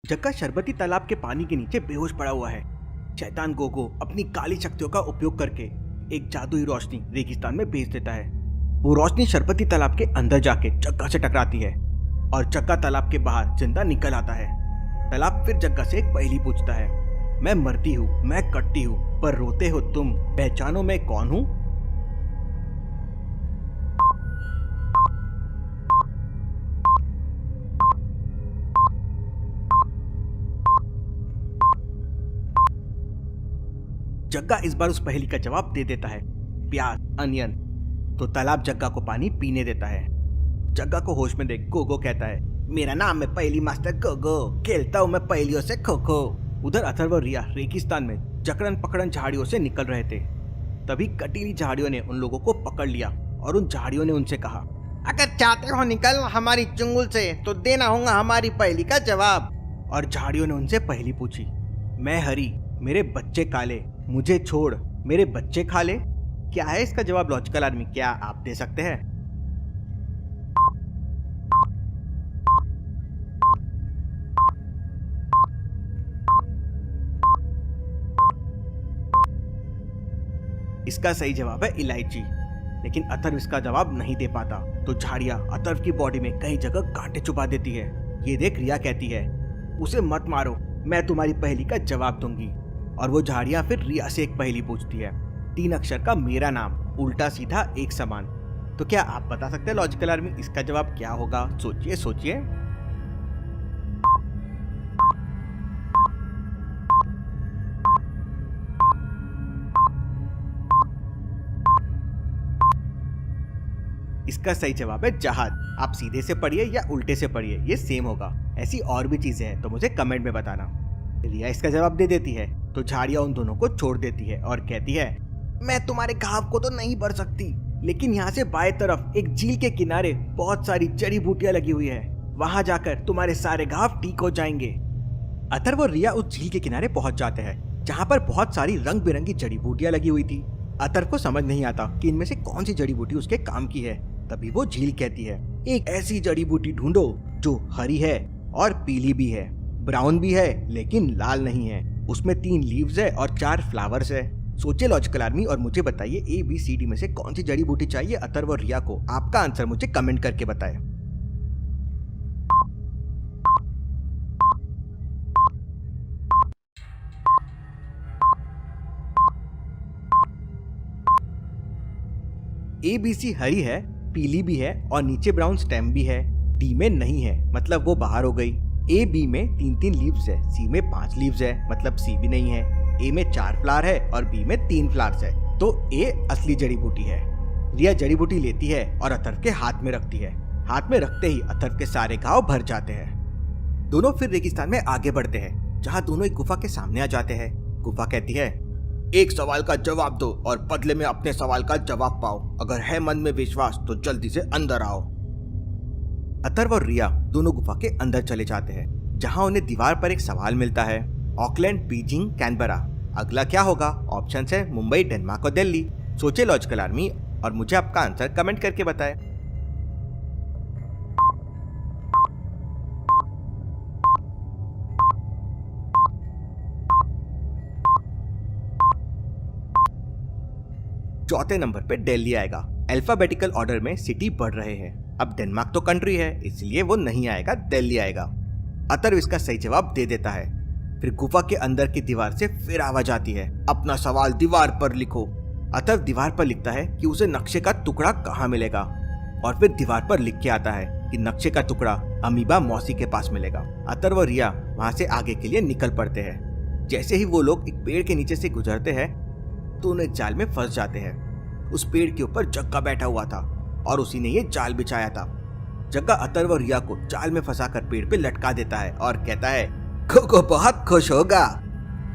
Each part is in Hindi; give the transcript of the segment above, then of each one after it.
जग्गा शरबती तालाब के पानी के नीचे बेहोश पड़ा हुआ है। शैतान गोगो अपनी काली शक्तियों का उपयोग करके एक जादुई रोशनी रेगिस्तान में भेज देता है। वो रोशनी शरबती तालाब के अंदर जाके जग्गा से टकराती है और जग्गा तालाब के बाहर जिंदा निकल आता है। तालाब फिर जग्गा से एक पहेली पूछता है, मैं मरती हूँ, मैं कटती हूँ, पर रोते हो तुम, पहचानो मैं कौन हूँ? जग्गा इस बार उस पहेली का जवाब दे देता है, प्याज, अनियन। तो तालाब जग्गा को पानी पीने देता है। जग्गा को होश में देख गोगो कहता है, मेरा नाम है पहेली मास्टर गोगो, खेलता हूँ मैं पहेलियों से खो खो। उधर अथर्व और रिया रेगिस्तान में जकड़न पकड़न झाड़ियों से निकल रहे थे। तभी कटीली झाड़ियों ने उन लोगों को पकड़ लिया और उन झाड़ियों ने उनसे कहा, अगर चाहते हो निकल हमारी चुंगल से तो देना होगा हमारी पहेली का जवाब। और झाड़ियों ने उनसे पहेली पूछी, मैं हरी, मेरे बच्चे काले, मुझे छोड़, मेरे बच्चे खा ले। क्या है इसका जवाब लॉजिकल आदमी? क्या आप दे सकते हैं? इसका सही जवाब है इलायची, लेकिन अथर्व इसका जवाब नहीं दे पाता। तो झाड़ियां अथर्व की बॉडी में कई जगह कांटे छुपा देती है। ये देख रिया कहती है, उसे मत मारो, मैं तुम्हारी पहेली का जवाब दूंगी। और वो झाड़ियां फिर रिया से एक पहेली पूछती है, 3 अक्षर का मेरा नाम, उल्टा सीधा एक समान। तो क्या आप बता सकते हैं लॉजिकल आर्मी इसका जवाब क्या होगा? सोचिए सोचिए। इसका सही जवाब है जहाज। आप सीधे से पढ़िए या उल्टे से पढ़िए, ये सेम होगा। ऐसी और भी चीजें हैं तो मुझे कमेंट में बताना। रिया इसका जवाब दे देती है तो झाड़ियां उन दोनों को छोड़ देती है और कहती है, मैं तुम्हारे घाव को तो नहीं भर सकती, लेकिन यहाँ से बाएं तरफ एक झील के किनारे बहुत सारी जड़ी बूटियां लगी हुई है, वहां जाकर तुम्हारे सारे घाव ठीक हो जाएंगे। अथर्व और रिया उस झील के किनारे पहुंच जाते हैं जहाँ पर बहुत सारी रंग बिरंगी जड़ी बूटियां लगी हुई थी। अथर्व को समझ नहीं आता कि इनमें से कौन सी जड़ी बूटी उसके काम की है। तभी वो झील कहती है, एक ऐसी जड़ी बूटी ढूंढो जो हरी है और पीली भी है, ब्राउन भी है लेकिन लाल नहीं है, उसमें 3 लीव्स है और 4 फ्लावर्स है। सोचिए लॉजिकल आर्मी और मुझे बताइए ABCD में से कौन सी जड़ी बूटी चाहिए अथर्व और रिया को। आपका आंसर मुझे कमेंट करके बताएं। ABC हरी है, पीली भी है और नीचे ब्राउन स्टेम भी है। D में नहीं है, मतलब वो बाहर हो गई। B में 3 लीव्स है, C में 5 लीव्स है, मतलब C भी नहीं है। A में 4 फ्लावर है और B में 3 फ्लावर्स है, तो A असली जड़ी बूटी है। रिया जड़ी बूटी लेती है और अथर्व के हाथ में रखती है। हाथ में रखते ही अथर्व के सारे घाव भर जाते हैं। दोनों फिर रेगिस्तान में आगे बढ़ते हैं, जहाँ दोनों एक गुफा के सामने आ जाते हैं। गुफा कहती है, एक सवाल का जवाब दो और बदले में अपने सवाल का जवाब पाओ। अगर है मन में विश्वास तो जल्दी से अंदर आओ। अथर्व और रिया दोनों गुफा के अंदर चले जाते हैं, जहां उन्हें दीवार पर एक सवाल मिलता है, ऑकलैंड, बीजिंग, कैनबरा। अगला क्या होगा? ऑप्शन है मुंबई, डेनमार्क और दिल्ली। सोचे लॉजिकल आर्मी और मुझे आपका आंसर कमेंट करके बताएं। चौथे नंबर पे दिल्ली आएगा। अल्फाबेटिकल ऑर्डर में सिटी बढ़ रहे हैं। अब डेनमार्क तो कंट्री है, इसलिए वो नहीं आएगा, दिल्ली आएगा। अथर्व इसका सही जवाब दे देता है। फिर गुफा के अंदर की दीवार से फिर आवाज आती है, अपना सवाल दीवार पर लिखो। अथर्व दीवार पर लिखता है कि उसे नक्शे का टुकड़ा कहाँ मिलेगा, और फिर दीवार पर लिख के आता है कि नक्शे का टुकड़ा अमीबा मौसी के पास मिलेगा। अथर्व और रिया वहां से आगे के लिए निकल पड़ते हैं। जैसे ही वो लोग एक पेड़ के नीचे से गुजरते हैं, दोनों एक जाल में फंस जाते हैं। उस पेड़ के ऊपर जग्गा बैठा हुआ था और उसी ने ये जाल बिछाया था। जग्गा अथर्व और रिया को जाल में फंसाकर पेड़ पे लटका देता है और कहता है, गोगो बहुत खुश होगा।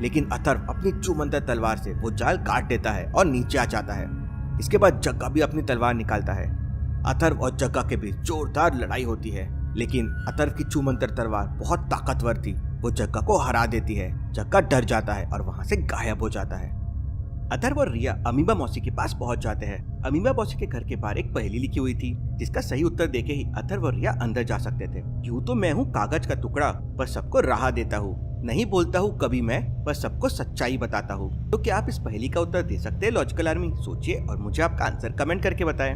लेकिन अथर्व अपनी चुमंतर तलवार से वो जाल काट देता है और नीचे आ जाता है। इसके बाद जग्गा भी अपनी तलवार निकालता है। अथर्व और जग्गा के बीच जोरदार लड़ाई होती है, लेकिन अथर्व की चुमंतर तलवार बहुत ताकतवर थी। वो जग्गा को हरा देती है। जग्गा डर जाता है और वहां से गायब हो जाता है। अथर्व और रिया अमीबा मौसी के पास पहुंच जाते हैं। अमीबा मौसी के घर के बाहर एक पहेली लिखी हुई थी, जिसका सही उत्तर देके ही अथर्व और रिया अंदर जा सकते थे। यूं तो मैं हूँ कागज का टुकड़ा, पर सबको राह देता हूँ। नहीं बोलता हूँ कभी मैं, पर सबको सच्चाई बताता हूँ। तो क्या आप इस पहेली का उत्तर दे सकते हैं लॉजिकल आर्मी? सोचिए और मुझे आपका आंसर कमेंट करके बताएं।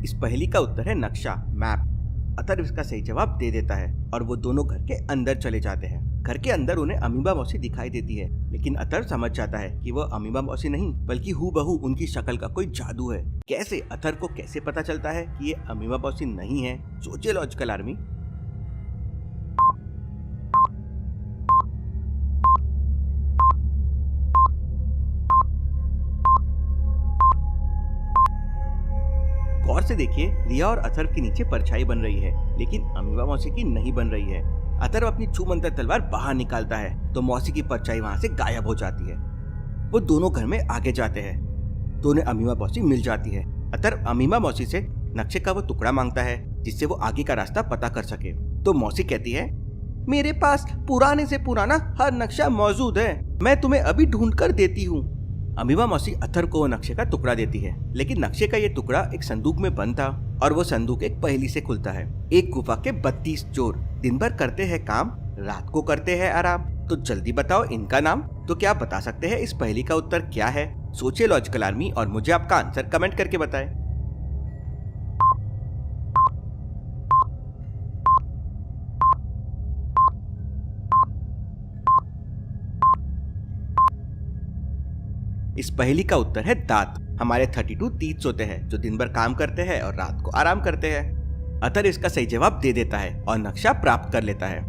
इस पहेली का उत्तर है नक्शा, मैप। अथर्व इसका सही जवाब दे देता है और वो दोनों घर के अंदर चले जाते हैं। घर के अंदर उन्हें अमीबा मौसी दिखाई देती है, लेकिन अथर्व समझ जाता है कि वह अमीबा मौसी नहीं बल्कि हूबहू उनकी शक्ल का कोई जादू है। कैसे? अथर्व को कैसे पता चलता है कि ये अमीबा मौसी नहीं है? सोचिए लॉजिकल आर्मी। गौर से देखिए, रिया और अथर्व के नीचे परछाई बन रही है, लेकिन अमीबा मौसी की नहीं बन रही है। अथर्व अपनी छूमंतर तलवार बाहर निकालता है तो मौसी की परछाई वहां से गायब हो जाती है। वो दोनों घर में आगे जाते हैं तो उन्हें अमीबा मौसी मिल जाती है। अथर्व अमीबा मौसी से नक्शे का वो टुकड़ा मांगता है जिससे वो आगे का रास्ता पता कर सके। तो मौसी कहती है, मेरे पास पुराने से पुराना हर नक्शा मौजूद है, मैं तुम्हें अभी ढूंढ कर देती हूँ। अमीबा मौसी अथर्व को वो नक्शे का टुकड़ा देती है, लेकिन नक्शे का ये टुकड़ा एक संदूक में बंद था और वो संदूक एक पहेली से खुलता है। एक गुफा के 32 चोर दिन भर करते हैं काम, रात को करते हैं आराम। तो जल्दी बताओ इनका नाम। तो क्या आप बता सकते हैं इस पहेली का उत्तर क्या है? सोचिए लॉजिकल आर्मी और मुझे आपका आंसर कमेंट करके बताएं। इस पहेली का उत्तर है दांत। हमारे 32 तीत होते हैं जो दिन भर काम करते हैं और रात को आराम करते हैं। अथर्व इसका सही जवाब दे देता है और नक्शा प्राप्त कर लेता है।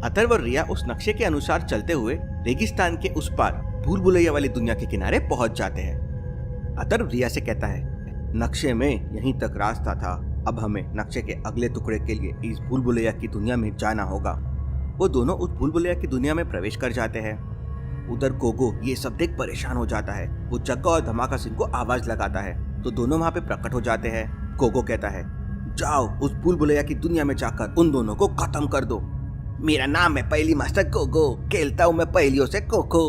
अथर्व और रिया उस नक्शे के अनुसार चलते हुए रेगिस्तान के उस पार भूल भुलैया वाली दुनिया के किनारे पहुंच जाते हैं। अथर्व रिया से कहता है, नक्शे में यहीं तक रास्ता था, अब हमें नक्शे के अगले टुकड़े के लिए इस भूल भुलैया की दुनिया में जाना होगा। वो दोनों उस भूल भुलैया की दुनिया में प्रवेश कर जाते हैं। उधर गोगो ये सब देख परेशान हो जाता है। वो जग्गा और धमाका सिंह को आवाज लगाता है तो दोनों वहाँ पे प्रकट हो जाते हैं। गोगो कहता है, जाओ उस भूल भुलैया की दुनिया में जाकर उन दोनों को खत्म कर दो। मेरा नाम है पहेली मास्टर गोगो, खेलता हूँ मैं पहेलियों से खो-खो।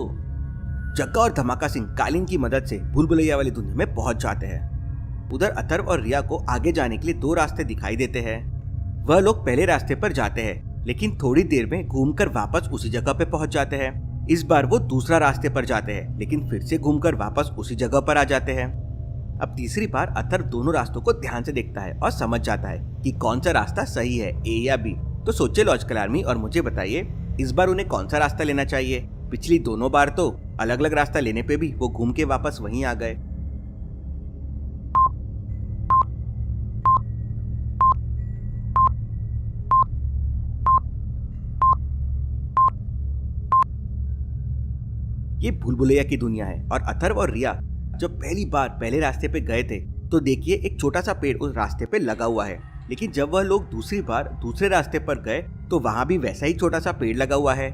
जग्गा और धमाका सिंह कालीन की मदद से भूल भुलैया वाली दुनिया में पहुंच जाते हैं। उधर अथर्व और रिया को आगे जाने के लिए 2 रास्ते दिखाई देते हैं। वह लोग पहले रास्ते पर जाते हैं, लेकिन थोड़ी देर में घूमकर वापस उसी जगह पे पहुंच जाते हैं। इस बार वो दूसरा रास्ते पर जाते हैं, लेकिन फिर से घूमकर वापस उसी जगह पर आ जाते हैं। अब तीसरी बार अथर्व दोनों रास्तों को ध्यान से देखता है और समझ जाता है कि कौन सा रास्ता सही है, ए या बी। तो सोचिए लॉजिकल आर्मी और मुझे बताइए इस बार उन्हें कौन सा रास्ता लेना चाहिए? पिछली दोनों बार तो अलग अलग रास्ता लेने पे भी वो घूम के वापस वहीं आ गए। ये भूल भुलैया की दुनिया है और अथर्व और रिया जब पहली बार पहले रास्ते पे गए थे तो देखिए एक छोटा सा पेड़ उस रास्ते पे लगा हुआ है, लेकिन जब वह लोग दूसरी बार दूसरे रास्ते पर गए तो वहां भी वैसा ही छोटा सा पेड़ लगा हुआ है।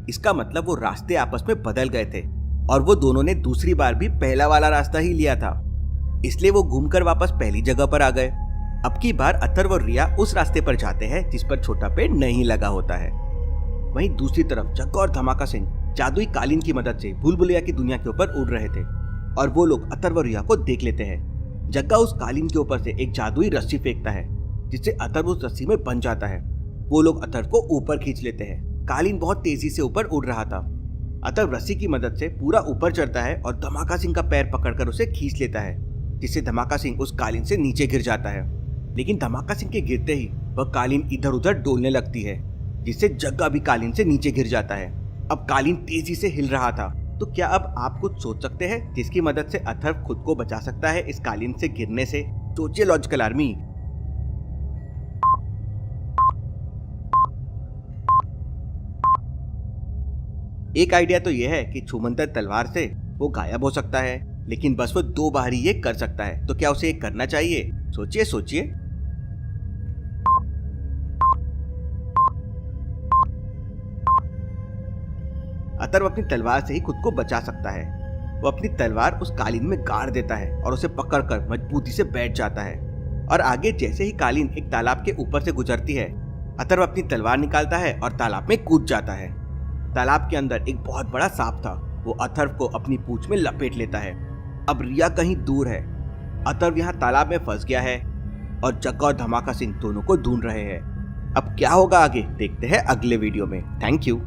इसका मतलब वो रास्ते आपस में बदल गए थे और वो दोनों ने दूसरी बार भी पहला वाला रास्ता ही लिया था, इसलिए वो घूमकर वापस पहली जगह पर आ गए। अब की बार अथर्व और रिया उस रास्ते पर जाते हैं जिस पर छोटा पेड़ नहीं लगा होता है। वहीं दूसरी तरफ जग्गा और धमाका सिंह जादुई कालीन की मदद से भूल भुलैया की दुनिया के ऊपर उड़ रहे थे और वो लोग अथर्व और रिया को देख लेते हैं। जग्गा उस कालीन के ऊपर से एक जादुई रस्सी फेंकता है जिससे अथर्व उस रस्सी में बंध जाता है। वो लोग अथर्व को ऊपर खींच लेते हैं। कालीन बहुत तेजी से ऊपर उड़ रहा था। अथर्व रस्सी की मदद से पूरा ऊपर चढ़ता है और धमाका सिंह का पैर पकड़कर उसे खींच लेता है, जिससे धमाका सिंह उस कालीन से नीचे गिर जाता है। लेकिन धमाका सिंह के गिरते ही वह कालीन इधर उधर डोलने लगती है, जिससे जग्गा भी कालीन से नीचे गिर जाता है। अब कालीन तेजी से हिल रहा था। तो क्या अब आप कुछ सोच सकते हैं जिसकी मदद से अथर्व खुद को बचा सकता है इस कालीन से गिरने से? सोचिए लॉजिकल आर्मी। एक आइडिया तो यह है कि छूमंतर तलवार से वो गायब हो सकता है, लेकिन बस वो 2 बार ही ये कर सकता है। तो क्या उसे ये करना चाहिए? सोचिए सोचिए। अथर्व अपनी तलवार से ही खुद को बचा सकता है। वो अपनी तलवार उस कालीन में गाड़ देता है और उसे पकड़कर मजबूती से बैठ जाता है और आगे जैसे ही कालीन एक तालाब के ऊपर से गुजरती है, अथर्व अपनी तलवार निकालता है और तालाब में कूद जाता है। तालाब के अंदर एक बहुत बड़ा सांप था। वो अथर्व को अपनी पूंछ में लपेट लेता है। अब रिया कहीं दूर है। अथर्व यहाँ तालाब में फंस गया है और जग्गा और धमाका सिंह दोनों को ढूंढ रहे हैं। अब क्या होगा आगे देखते हैं अगले वीडियो में। Thank you.